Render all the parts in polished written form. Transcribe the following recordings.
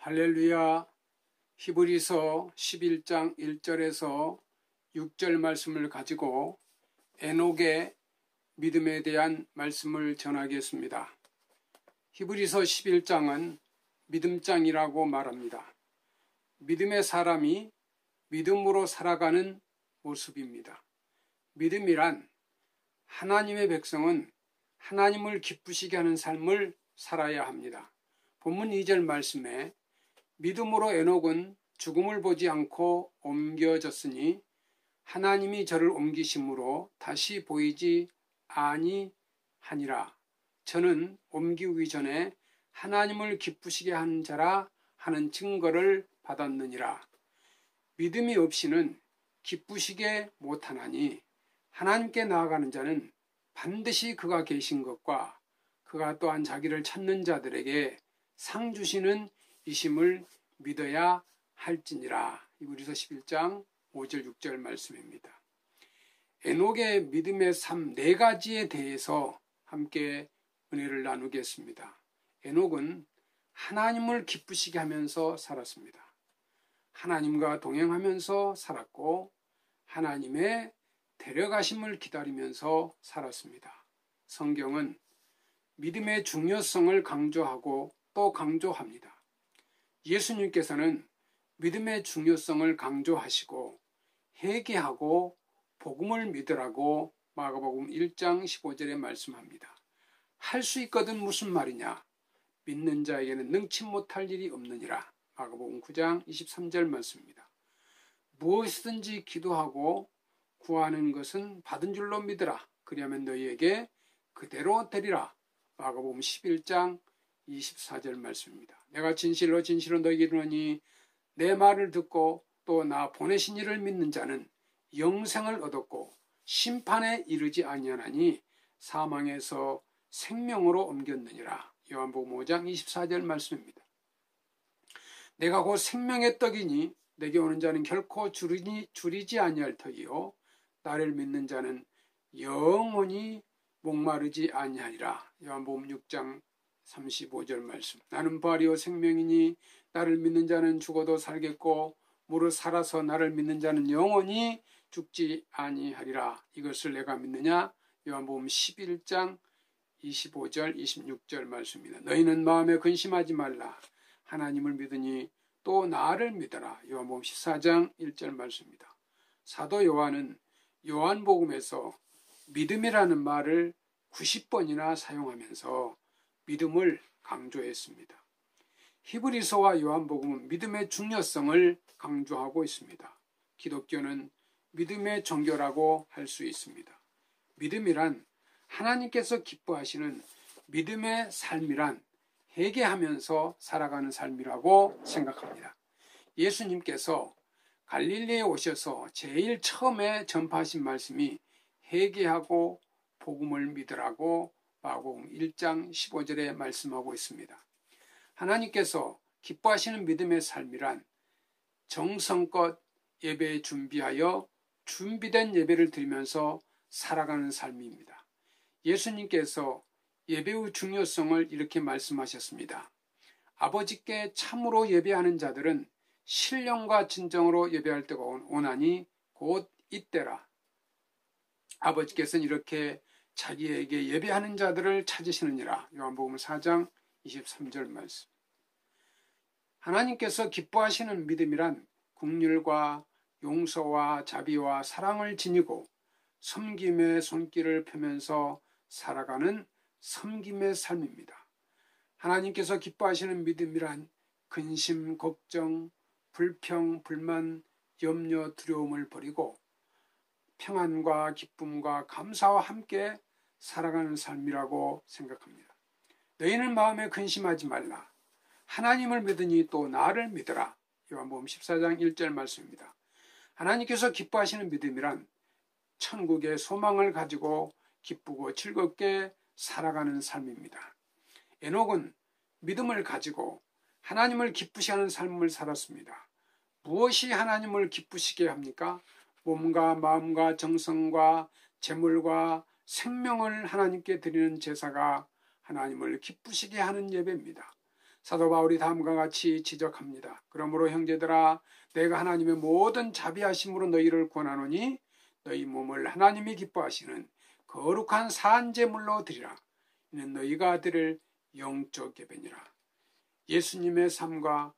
할렐루야. 히브리서 11장 1절에서 6절 말씀을 가지고 에녹의 믿음에 대한 말씀을 전하겠습니다. 히브리서 11장은 믿음장이라고 말합니다. 믿음의 사람이 믿음으로 살아가는 모습입니다. 믿음이란 하나님의 백성은 하나님을 기쁘시게 하는 삶을 살아야 합니다. 본문 2절 말씀에 믿음으로 에녹은 죽음을 보지 않고 옮겨졌으니 하나님이 저를 옮기심으로 다시 보이지 아니하니라. 저는 옮기기 전에 하나님을 기쁘시게 하는 자라 하는 증거를 받았느니라. 믿음이 없이는 기쁘시게 못하나니 하나님께 나아가는 자는 반드시 그가 계신 것과 그가 또한 자기를 찾는 자들에게 상 주시는 이심을 믿어야 할지니라. 히브리서 11장 5절 6절 말씀입니다. 에녹의 믿음의 삶 4가지에 대해서 함께 은혜를 나누겠습니다. 에녹은 하나님을 기쁘시게 하면서 살았습니다. 하나님과 동행하면서 살았고 하나님의 데려가심을 기다리면서 살았습니다. 성경은 믿음의 중요성을 강조하고 또 강조합니다. 예수님께서는 믿음의 중요성을 강조하시고 회개하고 복음을 믿으라고 마가복음 1장 15절에 말씀합니다. 할 수 있거든 무슨 말이냐? 믿는 자에게는 능치 못할 일이 없느니라. 마가복음 9장 23절 말씀입니다. 무엇이든지 기도하고 구하는 것은 받은 줄로 믿으라. 그리하면 너희에게 그대로 되리라. 마가복음 11장 24절 말씀입니다. 내가 진실로 진실로 너희에게 이르노니 내 말을 듣고 또 나 보내신 이를 믿는 자는 영생을 얻었고 심판에 이르지 아니하나니 사망에서 생명으로 옮겼느니라. 요한복음 5장 24절 말씀입니다. 내가 곧 생명의 떡이니 내게 오는 자는 결코 줄이지 아니할 터이요 나를 믿는 자는 영원히 목마르지 아니하리라. 요한복음 6장 35절 말씀. 나는 부활이요 생명이니 나를 믿는 자는 죽어도 살겠고 무릇 살아서 나를 믿는 자는 영원히 죽지 아니하리라. 이것을 내가 믿느냐? 요한복음 11장 25절 26절 말씀입니다. 너희는 마음에 근심하지 말라. 하나님을 믿으니 또 나를 믿어라. 요한복음 14장 1절 말씀입니다. 사도 요한은 요한복음에서 믿음이라는 말을 90번이나 사용하면서 믿음을 강조했습니다. 히브리서와 요한복음은 믿음의 중요성을 강조하고 있습니다. 기독교는 믿음의 종교라고 할 수 있습니다. 믿음이란 하나님께서 기뻐하시는 믿음의 삶이란 회개하면서 살아가는 삶이라고 생각합니다. 예수님께서 갈릴리에 오셔서 제일 처음에 전파하신 말씀이 회개하고 복음을 믿으라고 마가복음 1장 15절에 말씀하고 있습니다. 하나님께서 기뻐하시는 믿음의 삶이란 정성껏 예배 준비하여 준비된 예배를 드리면서 살아가는 삶입니다. 예수님께서 예배의 중요성을 이렇게 말씀하셨습니다. 아버지께 참으로 예배하는 자들은 신령과 진정으로 예배할 때가 오나니 곧 이때라. 아버지께서는 이렇게 자기에게 예배하는 자들을 찾으시느니라. 요한복음 4장 23절 말씀. 하나님께서 기뻐하시는 믿음이란 긍휼과 용서와 자비와 사랑을 지니고 섬김의 손길을 펴면서 살아가는 섬김의 삶입니다. 하나님께서 기뻐하시는 믿음이란 근심, 걱정, 불평, 불만, 염려, 두려움을 버리고 평안과 기쁨과 감사와 함께 살아가는 삶이라고 생각합니다. 너희는 마음에 근심하지 말라. 하나님을 믿으니 또 나를 믿으라. 요한복음 14장 1절 말씀입니다. 하나님께서 기뻐하시는 믿음이란 천국의 소망을 가지고 기쁘고 즐겁게 살아가는 삶입니다. 에녹은 믿음을 가지고 하나님을 기쁘시게 하는 삶을 살았습니다. 무엇이 하나님을 기쁘시게 합니까? 몸과 마음과 정성과 재물과 생명을 하나님께 드리는 제사가 하나님을 기쁘시게 하는 예배입니다. 사도 바울이 다음과 같이 지적합니다. 그러므로 형제들아 내가 하나님의 모든 자비하심으로 너희를 권하노니 너희 몸을 하나님이 기뻐하시는 거룩한 산제물로 드리라. 이는 너희가 드릴 영적 예배니라. 예수님의 삶과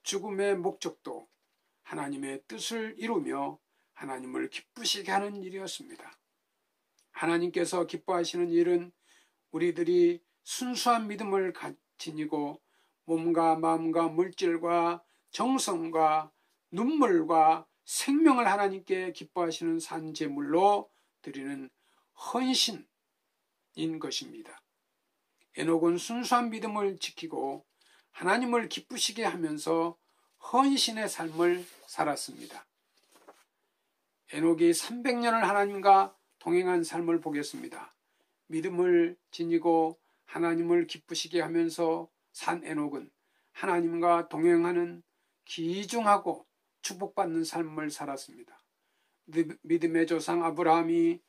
죽음의 목적도 하나님의 뜻을 이루며 하나님을 기쁘시게 하는 일이었습니다. 하나님께서 기뻐하시는 일은 우리들이 순수한 믿음을 지니고 몸과 마음과 물질과 정성과 눈물과 생명을 하나님께 기뻐하시는 산제물로 드리는 헌신인 것입니다. 에녹은 순수한 믿음을 지키고 하나님을 기쁘시게 하면서 헌신의 삶을 살았습니다. 에녹이 300년을 하나님과 동행한 삶을 보겠습니다. 믿음을 지니고 하나님을 기쁘시게 하면서 산 에녹은 하나님과 동행하는 귀중하고 축복받는 삶을 살았습니다. 믿음의 조상 아브라함이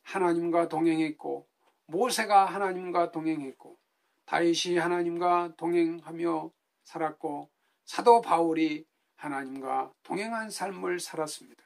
하나님과 동행했고 모세가 하나님과 동행했고 다윗이 하나님과 동행하며 살았고 사도 바울이 하나님과 동행한 삶을 살았습니다.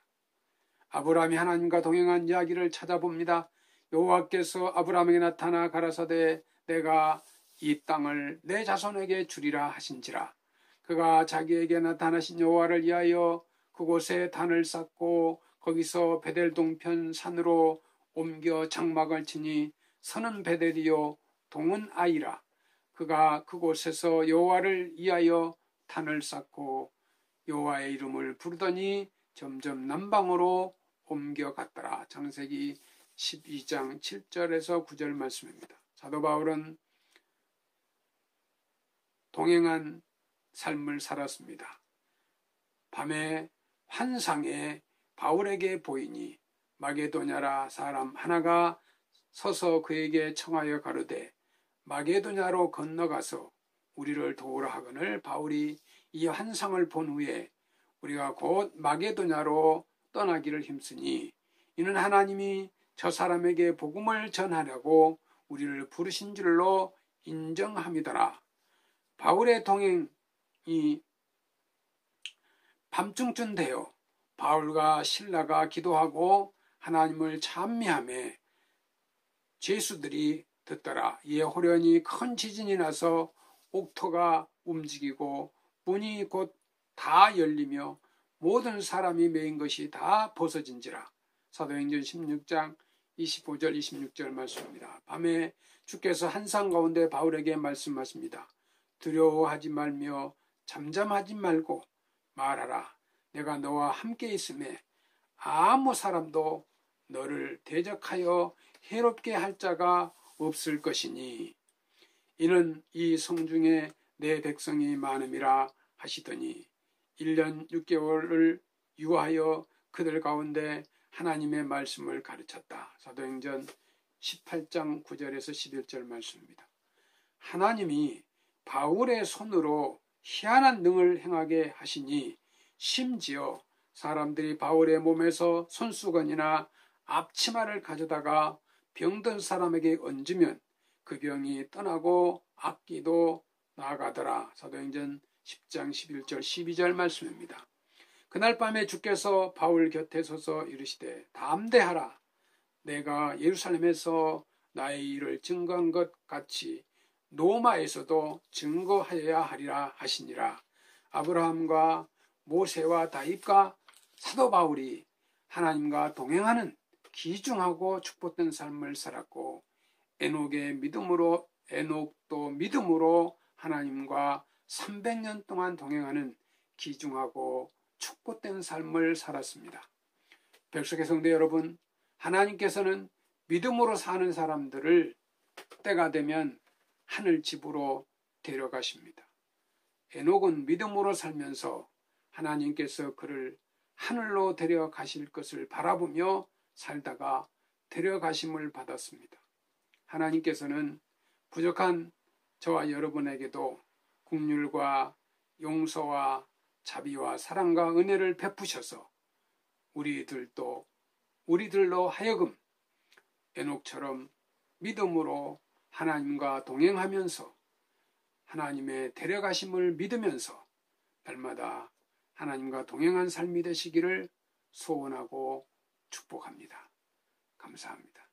아브라함이 하나님과 동행한 이야기를 찾아봅니다. 여호와께서 아브라함에게 나타나 가라사대 내가 이 땅을 내 자손에게 주리라 하신지라. 그가 자기에게 나타나신 여호와를 위하여 그곳에 단을 쌓고 거기서 베델 동편 산으로 옮겨 장막을 치니 서는 베델이요 동은 아이라. 그가 그곳에서 여호와를 위하여 단을 쌓고 여호와의 이름을 부르더니 점점 남방으로 옮겨갔더라. 창세기 12장 7절에서 9절 말씀입니다. 사도 바울은 동행한 삶을 살았습니다. 밤에 환상에 바울에게 보이니 마게도냐라 사람 하나가 서서 그에게 청하여 가로되 마게도냐로 건너가서 우리를 도우라 하거늘 바울이 이 환상을 본 후에 우리가 곧 마게도냐로 떠나기를 힘쓰니 이는 하나님이 저 사람에게 복음을 전하려고 우리를 부르신 줄로 인정함이더라. 바울의 동행이 밤중쯤 되어 바울과 실라가 기도하고 하나님을 찬미하며 죄수들이 듣더라. 이에 호련히 큰 지진이 나서 옥토가 움직이고 문이 곧 다 열리며 모든 사람이 메인 것이 다 벗어진지라. 사도행전 16장 25절 26절 말씀입니다. 밤에 주께서 한상 가운데 바울에게 말씀하십니다. 두려워하지 말며 잠잠하지 말고 말하라. 내가 너와 함께 있음에 아무 사람도 너를 대적하여 해롭게 할 자가 없을 것이니 이는 이 성중에 내 백성이 많음이라 하시더니 1년 6개월을 유하여 그들 가운데 하나님의 말씀을 가르쳤다. 사도행전 18장 9절에서 11절 말씀입니다. 하나님이 바울의 손으로 희한한 능을 행하게 하시니 심지어 사람들이 바울의 몸에서 손수건이나 앞치마를 가져다가 병든 사람에게 얹으면 그 병이 떠나고 악기도 나가더라. 사도행전 10장 11절 12절 말씀입니다. 그날 밤에 주께서 바울 곁에 서서 이르시되 담대하라. 내가 예루살렘에서 나의 일을 증거한 것 같이 로마에서도 증거하여야 하리라 하시니라. 아브라함과 모세와 다윗과 사도 바울이 하나님과 동행하는 귀중하고 축복된 삶을 살았고 에녹도 믿음으로 하나님과 300년 동안 동행하는 귀중하고 축복된 삶을 살았습니다. 백석의 성도 여러분, 하나님께서는 믿음으로 사는 사람들을 때가 되면 하늘 집으로 데려가십니다. 에녹은 믿음으로 살면서 하나님께서 그를 하늘로 데려가실 것을 바라보며 살다가 데려가심을 받았습니다. 하나님께서는 부족한 저와 여러분에게도 긍휼과 용서와 자비와 사랑과 은혜를 베푸셔서 우리들로 하여금 에녹처럼 믿음으로 하나님과 동행하면서 하나님의 데려가심을 믿으면서 날마다 하나님과 동행한 삶이 되시기를 소원하고 축복합니다. 감사합니다.